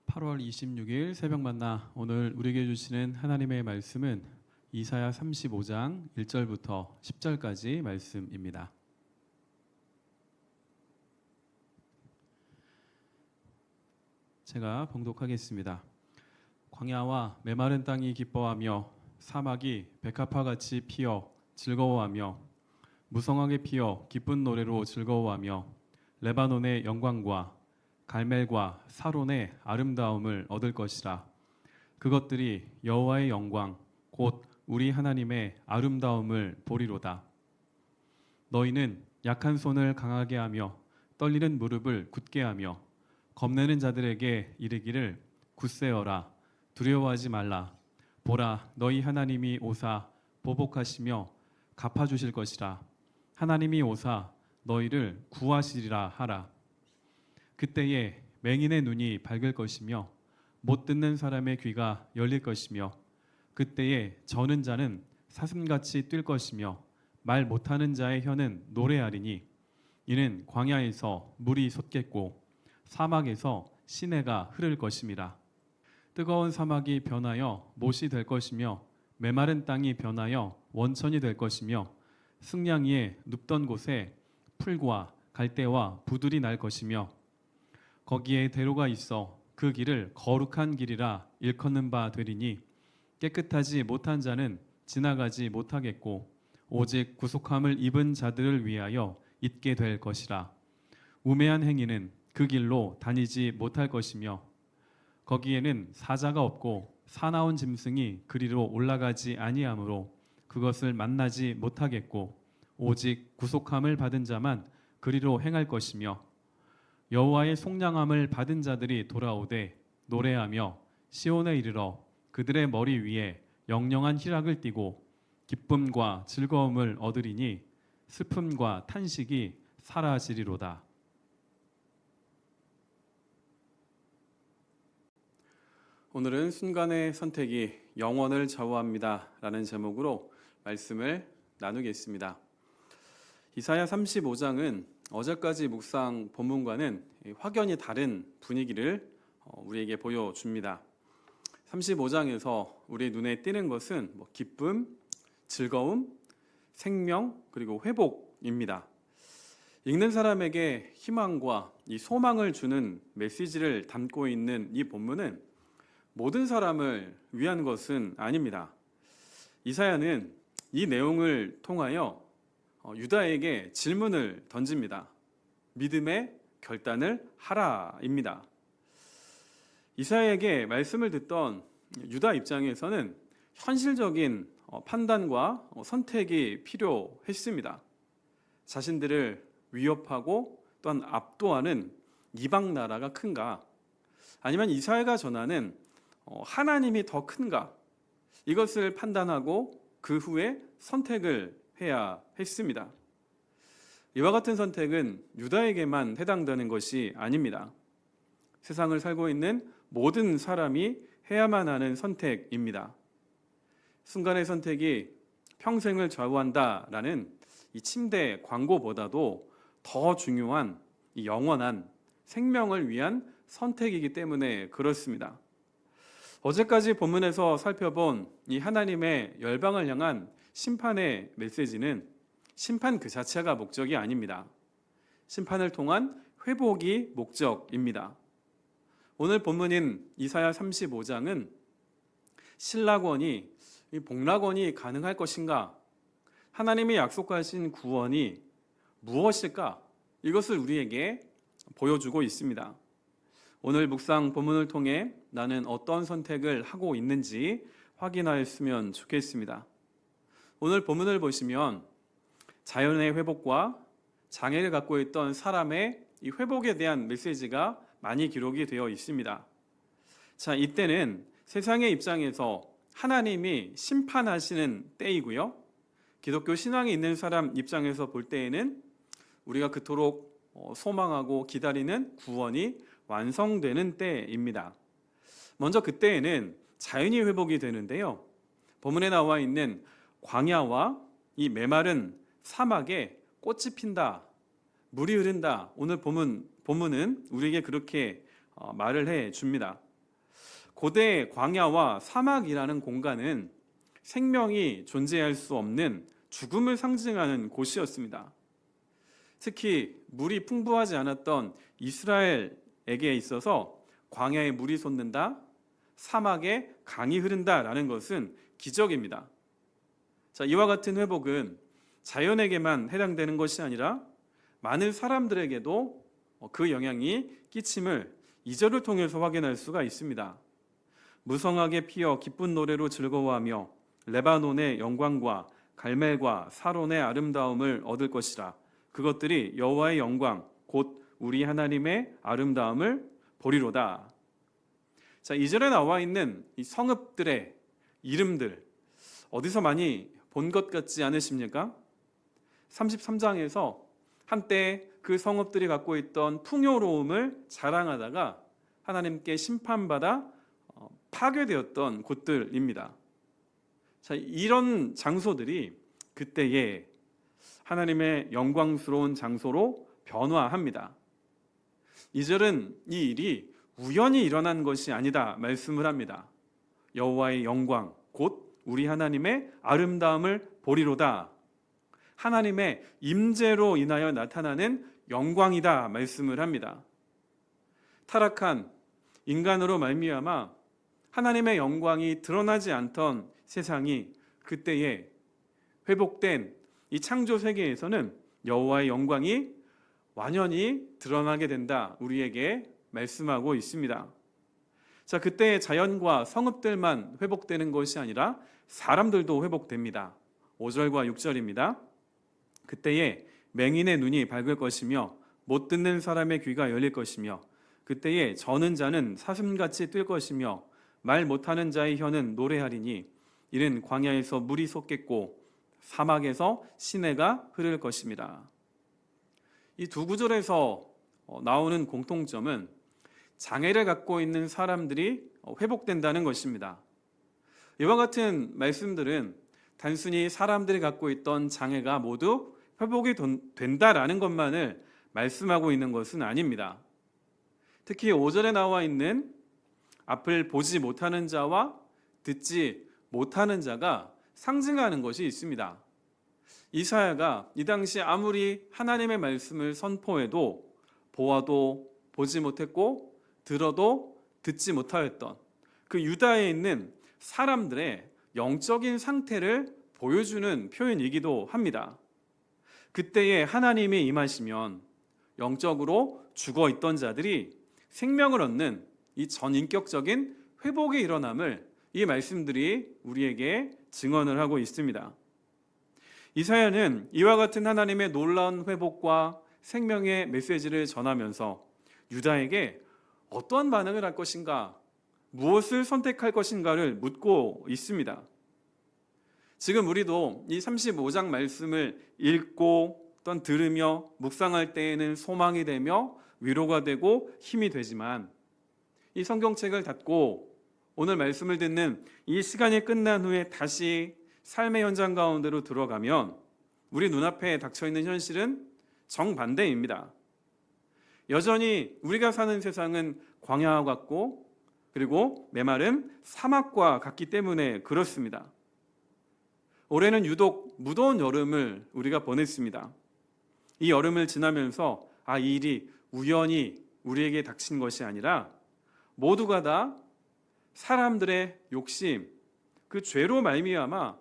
8월 26일 새벽 만나 오늘 우리에게 주시는 하나님의 말씀은 이사야 35장 1절부터 10절까지 말씀입니다. 제가 봉독하겠습니다. 광야와 메마른 땅이 기뻐하며 사막이 백합화같이 피어 즐거워하며 무성하게 피어 기쁜 노래로 즐거워하며 레바논의 영광과 갈멜과 사론의 아름다움을 얻을 것이라. 그것들이 여호와의 영광 곧 우리 하나님의 아름다움을 보리로다. 너희는 약한 손을 강하게 하며 떨리는 무릎을 굳게 하며 겁내는 자들에게 이르기를 굳세어라, 두려워하지 말라. 보라, 너희 하나님이 오사 보복하시며 갚아주실 것이라. 하나님이 오사 너희를 구하시리라 하라. 그때에 맹인의 눈이 밝을 것이며 못 듣는 사람의 귀가 열릴 것이며 그때에 저는 자는 사슴같이 뛸 것이며 말 못하는 자의 혀는 노래하리니 이는 광야에서 물이 솟겠고 사막에서 시내가 흐를 것임이라. 뜨거운 사막이 변하여 못이 될 것이며 메마른 땅이 변하여 원천이 될 것이며 승냥이 위에 눕던 곳에 풀과 갈대와 부들이 날 것이며 거기에 대로가 있어 그 길을 거룩한 길이라 일컫는 바 되리니 깨끗하지 못한 자는 지나가지 못하겠고 오직 구속함을 입은 자들을 위하여 있게 될 것이라. 우매한 행위는 그 길로 다니지 못할 것이며 거기에는 사자가 없고 사나운 짐승이 그리로 올라가지 아니하므로 그것을 만나지 못하겠고 오직 구속함을 받은 자만 그리로 행할 것이며 여호와의 속량함을 받은 자들이 돌아오되 노래하며 시온에 이르러 그들의 머리 위에 영영한 희락을 띠고 기쁨과 즐거움을 얻으리니 슬픔과 탄식이 사라지리로다. 오늘은 순간의 선택이 영원을 좌우합니다 라는 제목으로 말씀을 나누겠습니다. 이사야 35장은 어제까지 묵상 본문과는 확연히 다른 분위기를 우리에게 보여줍니다. 35장에서 우리 눈에 띄는 것은 기쁨, 즐거움, 생명, 그리고 회복입니다. 읽는 사람에게 희망과 이 소망을 주는 메시지를 담고 있는 이 본문은 모든 사람을 위한 것은 아닙니다. 이사야는 이 내용을 통하여 유다에게 질문을 던집니다. 믿음의 결단을 하라입니다. 이사야에게 말씀을 듣던 유다 입장에서는 현실적인 판단과 선택이 필요했습니다. 자신들을 위협하고 또한 압도하는 이방 나라가 큰가? 아니면 이사야가 전하는 하나님이 더 큰가? 이것을 판단하고 그 후에 선택을 해야 했습니다. 이와 같은 선택은 유다에게만 해당되는 것이 아닙니다. 세상을 살고 있는 모든 사람이 해야만 하는 선택입니다. 순간의 선택이 평생을 좌우한다라는 이 침대 광고보다도 더 중요한 이 영원한 생명을 위한 선택이기 때문에 그렇습니다. 어제까지 본문에서 살펴본 이 하나님의 열방을 향한 심판의 메시지는 심판 그 자체가 목적이 아닙니다. 심판을 통한 회복이 목적입니다. 오늘 본문인 이사야 35장은 신락원이 복락원이 가능할 것인가? 하나님이 약속하신 구원이 무엇일까? 이것을 우리에게 보여주고 있습니다. 오늘 묵상 본문을 통해 나는 어떤 선택을 하고 있는지 확인하였으면 좋겠습니다. 오늘 본문을 보시면 자연의 회복과 장애를 갖고 있던 사람의 이 회복에 대한 메시지가 많이 기록이 되어 있습니다. 자, 이때는 세상의 입장에서 하나님이 심판하시는 때이고요. 기독교 신앙이 있는 사람 입장에서 볼 때에는 우리가 그토록 소망하고 기다리는 구원이 완성되는 때입니다. 먼저 그때에는 자연이 회복이 되는데요. 본문에 나와 있는 광야와 이 메마른 사막에 꽃이 핀다, 물이 흐른다. 오늘 본문은 우리에게 그렇게 말을 해 줍니다. 고대 광야와 사막이라는 공간은 생명이 존재할 수 없는 죽음을 상징하는 곳이었습니다. 특히 물이 풍부하지 않았던 이스라엘에게 있어서 광야에 물이 솟는다, 사막에 강이 흐른다라는 것은 기적입니다. 자, 이와 같은 회복은 자연에게만 해당되는 것이 아니라 많은 사람들에게도 그 영향이 끼침을 2절을 통해서 확인할 수가 있습니다. 무성하게 피어 기쁜 노래로 즐거워하며 레바논의 영광과 갈멜과 사론의 아름다움을 얻을 것이라. 그것들이 여호와의 영광 곧 우리 하나님의 아름다움을 보리로다. 자, 2절에 나와 있는 이 성읍들의 이름들 어디서 많이 본 것 같지 않으십니까? 33장에서 한때 그 성읍들이 갖고 있던 풍요로움을 자랑하다가 하나님께 심판받아 파괴되었던 곳들입니다. 자, 이런 장소들이 그때의 하나님의 영광스러운 장소로 변화합니다. 2절은 이 일이 우연히 일어난 것이 아니다 말씀을 합니다. 여호와의 영광 곧 우리 하나님의 아름다움을 보리로다. 하나님의 임재로 인하여 나타나는 영광이다 말씀을 합니다. 타락한 인간으로 말미암아 하나님의 영광이 드러나지 않던 세상이 그때에 회복된 이 창조 세계에서는 여호와의 영광이 완연히 드러나게 된다 우리에게 말씀하고 있습니다. 자, 그때의 자연과 성읍들만 회복되는 것이 아니라 사람들도 회복됩니다. 5절과 6절입니다. 그때에 맹인의 눈이 밝을 것이며 못 듣는 사람의 귀가 열릴 것이며 그때에 저는 자는 사슴같이 뛸 것이며 말 못하는 자의 혀는 노래하리니 이는 광야에서 물이 솟겠고 사막에서 시내가 흐를 것입니다. 이 두 구절에서 나오는 공통점은 장애를 갖고 있는 사람들이 회복된다는 것입니다. 이와 같은 말씀들은 단순히 사람들이 갖고 있던 장애가 모두 회복이 된다라는 것만을 말씀하고 있는 것은 아닙니다. 특히 5절에 나와 있는 앞을 보지 못하는 자와 듣지 못하는 자가 상징하는 것이 있습니다. 이사야가 이 당시 아무리 하나님의 말씀을 선포해도 보아도 보지 못했고 들어도 듣지 못하였던 그 유다에 있는 사람들의 영적인 상태를 보여주는 표현이기도 합니다. 그때에 하나님이 임하시면 영적으로 죽어 있던 자들이 생명을 얻는 이 전인격적인 회복이 일어남을 이 말씀들이 우리에게 증언을 하고 있습니다. 이사야는 이와 같은 하나님의 놀라운 회복과 생명의 메시지를 전하면서 유다에게 어떠한 반응을 할 것인가, 무엇을 선택할 것인가를 묻고 있습니다. 지금 우리도 이 35장 말씀을 읽고 또는 들으며 묵상할 때에는 소망이 되며 위로가 되고 힘이 되지만 이 성경책을 닫고 오늘 말씀을 듣는 이 시간이 끝난 후에 다시 삶의 현장 가운데로 들어가면 우리 눈앞에 닥쳐있는 현실은 정반대입니다. 여전히 우리가 사는 세상은 광야와 같고 그리고 메마른 사막과 같기 때문에 그렇습니다. 올해는 유독 무더운 여름을 우리가 보냈습니다. 이 여름을 지나면서 이 일이 우연히 우리에게 닥친 것이 아니라 모두가 다 사람들의 욕심, 그 죄로 말미암아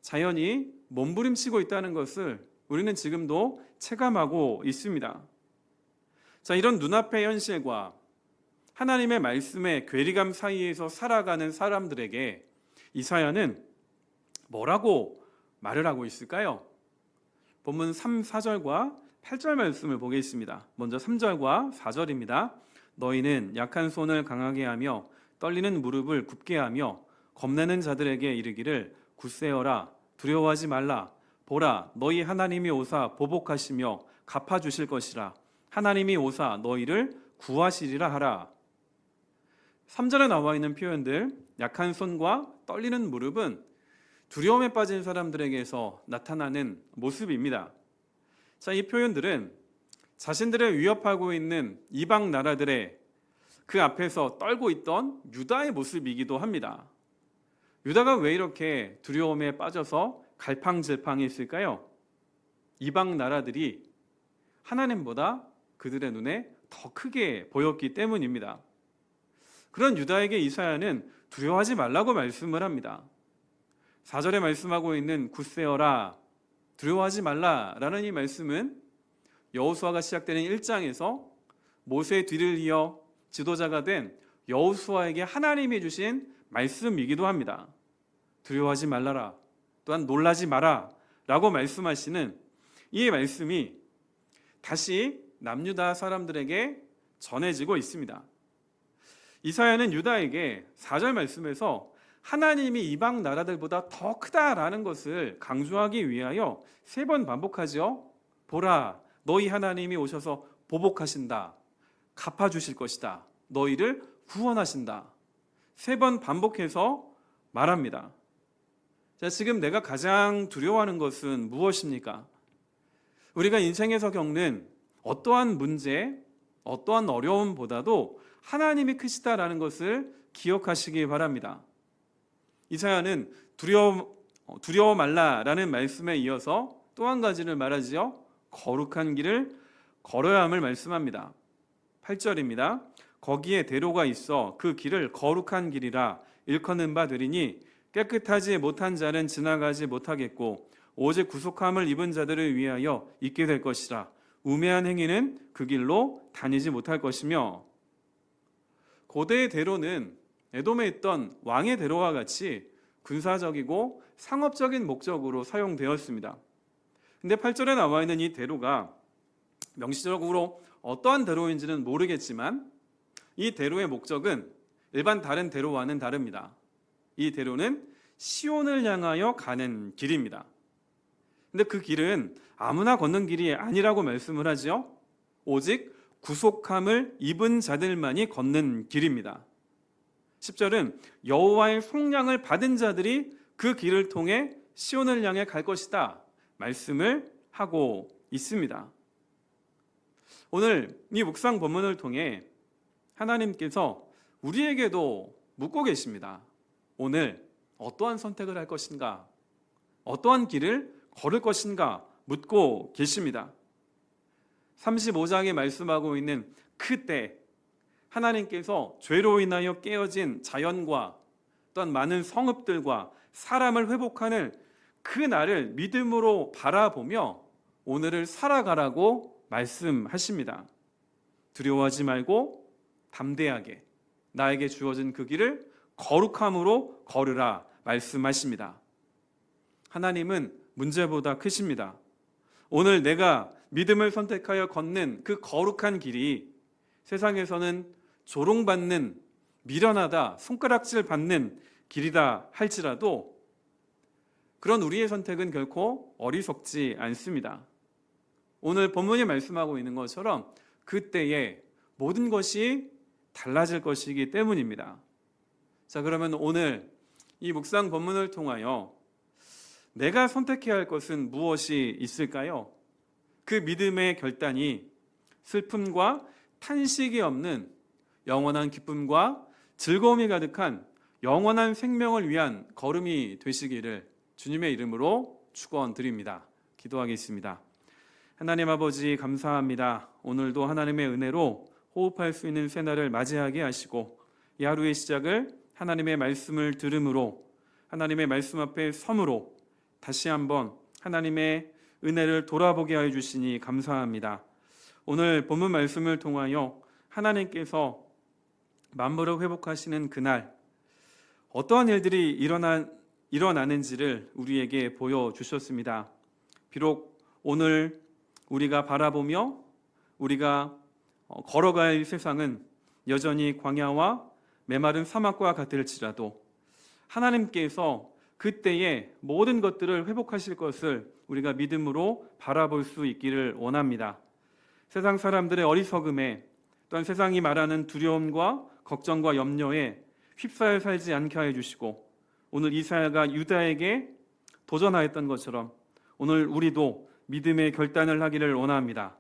자연이 몸부림치고 있다는 것을 우리는 지금도 체감하고 있습니다. 자, 이런 눈앞의 현실과 하나님의 말씀의 괴리감 사이에서 살아가는 사람들에게 이사야는 뭐라고 말을 하고 있을까요? 본문 3, 4절과 8절 말씀을 보겠습니다. 먼저 3절과 4절입니다. 너희는 약한 손을 강하게 하며 떨리는 무릎을 굽게 하며 겁내는 자들에게 이르기를 굳세어라 두려워하지 말라 보라 너희 하나님이 오사 보복하시며 갚아주실 것이라 하나님이 오사 너희를 구하시리라 하라. 3절에 나와 있는 표현들 약한 손과 떨리는 무릎은 두려움에 빠진 사람들에게서 나타나는 모습입니다. 자, 이 표현들은 자신들을 위협하고 있는 이방 나라들의 그 앞에서 떨고 있던 유다의 모습이기도 합니다. 유다가 왜 이렇게 두려움에 빠져서 갈팡질팡했을까요? 이방 나라들이 하나님보다 그들의 눈에 더 크게 보였기 때문입니다. 그런 유다에게 이사야는 두려워하지 말라고 말씀을 합니다. 4절에 말씀하고 있는 굳세어라, 두려워하지 말라라는 이 말씀은 여호수아가 시작되는 1장에서 모세의 뒤를 이어 지도자가 된 여호수아에게 하나님이 주신 말씀이기도 합니다. 두려워하지 말라라, 또한 놀라지 마라 라고 말씀하시는 이 말씀이 다시 남유다 사람들에게 전해지고 있습니다. 이사야는 유다에게 4절 말씀에서 하나님이 이방 나라들보다 더 크다라는 것을 강조하기 위하여 3번 반복하죠. 보라, 너희 하나님이 오셔서 보복하신다. 갚아주실 것이다. 너희를 구원하신다. 3번 반복해서 말합니다. 자, 지금 내가 가장 두려워하는 것은 무엇입니까? 우리가 인생에서 겪는 어떠한 문제, 어떠한 어려움보다도 하나님이 크시다라는 것을 기억하시기 바랍니다. 이사야는 두려워 말라라는 말씀에 이어서 또 한 가지를 말하지요. 거룩한 길을 걸어야 함을 말씀합니다. 8절입니다. 거기에 대로가 있어 그 길을 거룩한 길이라 일컫는 바 되리니 깨끗하지 못한 자는 지나가지 못하겠고 오직 구속함을 입은 자들을 위하여 있게 될 것이라. 우매한 행위는 그 길로 다니지 못할 것이며. 고대의 대로는 에돔에 있던 왕의 대로와 같이 군사적이고 상업적인 목적으로 사용되었습니다. 근데 8절에 나와 있는 이 대로가 명시적으로 어떠한 대로인지는 모르겠지만 이 대로의 목적은 일반 다른 대로와는 다릅니다. 이 대로는 시온을 향하여 가는 길입니다. 근데 그 길은 아무나 걷는 길이 아니라고 말씀을 하죠. 오직 구속함을 입은 자들만이 걷는 길입니다. 10절은 여호와의 속량을 받은 자들이 그 길을 통해 시온을 향해 갈 것이다 말씀을 하고 있습니다. 오늘 이 묵상 본문을 통해 하나님께서 우리에게도 묻고 계십니다. 오늘 어떠한 선택을 할 것인가? 어떠한 길을 걸을 것인가? 묻고 계십니다. 35장에 말씀하고 있는 그때 하나님께서 죄로 인하여 깨어진 자연과 또한 많은 성읍들과 사람을 회복하는 그 날을 믿음으로 바라보며 오늘을 살아가라고 말씀하십니다. 두려워하지 말고 담대하게 나에게 주어진 그 길을 거룩함으로 걸으라 말씀하십니다. 하나님은 문제보다 크십니다. 오늘 내가 믿음을 선택하여 걷는 그 거룩한 길이 세상에서는 조롱받는, 미련하다, 손가락질 받는 길이다 할지라도 그런 우리의 선택은 결코 어리석지 않습니다. 오늘 본문이 말씀하고 있는 것처럼 그때에 모든 것이 달라질 것이기 때문입니다. 자, 그러면 오늘 이 묵상 본문을 통하여 내가 선택해야 할 것은 무엇이 있을까요? 그 믿음의 결단이 슬픔과 탄식이 없는 영원한 기쁨과 즐거움이 가득한 영원한 생명을 위한 걸음이 되시기를 주님의 이름으로 축원드립니다. 기도하겠습니다. 하나님 아버지 감사합니다. 오늘도 하나님의 은혜로 호흡할 수 있는 새날을 맞이하게 하시고 이 하루의 시작을 하나님의 말씀을 들음으로 하나님의 말씀 앞에 섬으로 다시 한번 하나님의 은혜를 돌아보게 하여 주시니 감사합니다. 오늘 본문 말씀을 통하여 하나님께서 만물을 회복하시는 그날 어떠한 일들이 일어나는지를 우리에게 보여주셨습니다. 비록 오늘 우리가 바라보며 우리가 걸어갈 세상은 여전히 광야와 메마른 사막과 같을지라도 하나님께서 그때에 모든 것들을 회복하실 것을 우리가 믿음으로 바라볼 수 있기를 원합니다. 세상 사람들의 어리석음에 또한 세상이 말하는 두려움과 걱정과 염려에 휩싸여 살지 않게 하여 주시고 오늘 이사야가 유다에게 도전하였던 것처럼 오늘 우리도 믿음의 결단을 하기를 원합니다.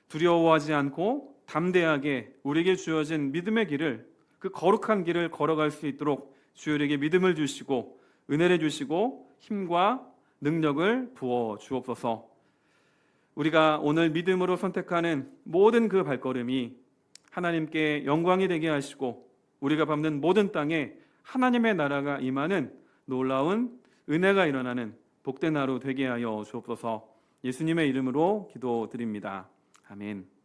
두려워하지 않고 담대하게 우리에게 주어진 믿음의 길을, 그 거룩한 길을 걸어갈 수 있도록 주일에게 믿음을 주시고 은혜를 주시고 힘과 능력을 부어 주옵소서. 우리가 오늘 믿음으로 선택하는 모든 그 발걸음이 하나님께 영광이 되게 하시고 우리가 밟는 모든 땅에 하나님의 나라가 임하는 놀라운 은혜가 일어나는 복된 하루 되게 하여 주옵소서. 예수님의 이름으로 기도드립니다. 아멘.